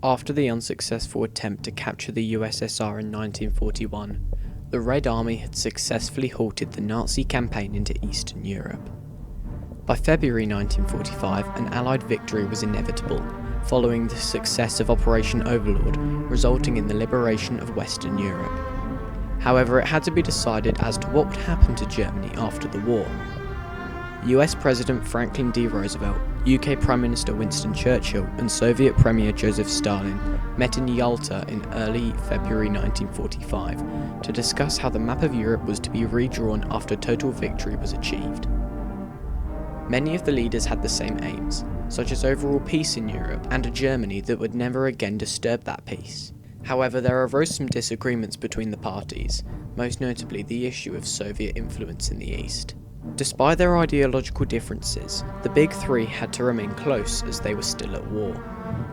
After the unsuccessful attempt to capture the USSR in 1941, the Red Army had successfully halted the Nazi campaign into Eastern Europe. By February 1945, an Allied victory was inevitable, following the success of Operation Overlord, resulting in the liberation of Western Europe. However, it had to be decided as to what would happen to Germany after the war. US President Franklin D. Roosevelt, UK Prime Minister Winston Churchill, and Soviet Premier Joseph Stalin met in Yalta in early February 1945 to discuss how the map of Europe was to be redrawn after total victory was achieved. Many of the leaders had the same aims, such as overall peace in Europe and a Germany that would never again disturb that peace. However, there arose some disagreements between the parties, most notably the issue of Soviet influence in the East. Despite their ideological differences, the Big Three had to remain close as they were still at war.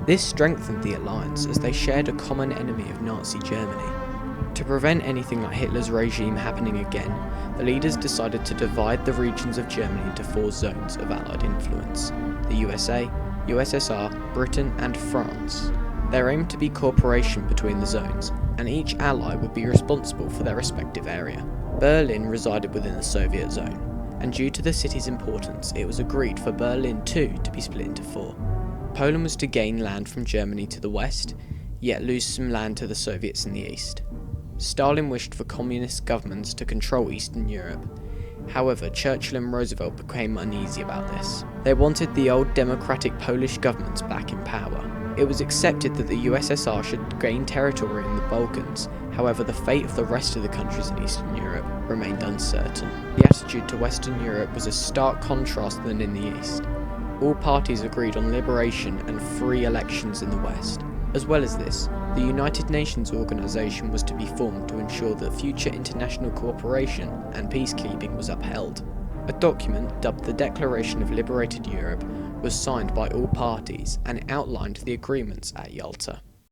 This strengthened the alliance as they shared a common enemy of Nazi Germany. To prevent anything like Hitler's regime happening again, the leaders decided to divide the regions of Germany into 4 zones of Allied influence: the USA, USSR, Britain and France. There aimed to be cooperation between the zones, and each ally would be responsible for their respective area. Berlin resided within the Soviet zone, and due to the city's importance, it was agreed for Berlin too to be split into 4. Poland was to gain land from Germany to the west, yet lose some land to the Soviets in the east. Stalin wished for communist governments to control Eastern Europe. However, Churchill and Roosevelt became uneasy about this. They wanted the old democratic Polish governments back in power. It was accepted that the USSR should gain territory in the Balkans. However, the fate of the rest of the countries in Eastern Europe remained uncertain. The attitude to Western Europe was a stark contrast than in the East. All parties agreed on liberation and free elections in the West. As well as this, the United Nations organization was to be formed to ensure that future international cooperation and peacekeeping was upheld. A document, dubbed the Declaration of Liberated Europe, was signed by all parties and it outlined the agreements at Yalta.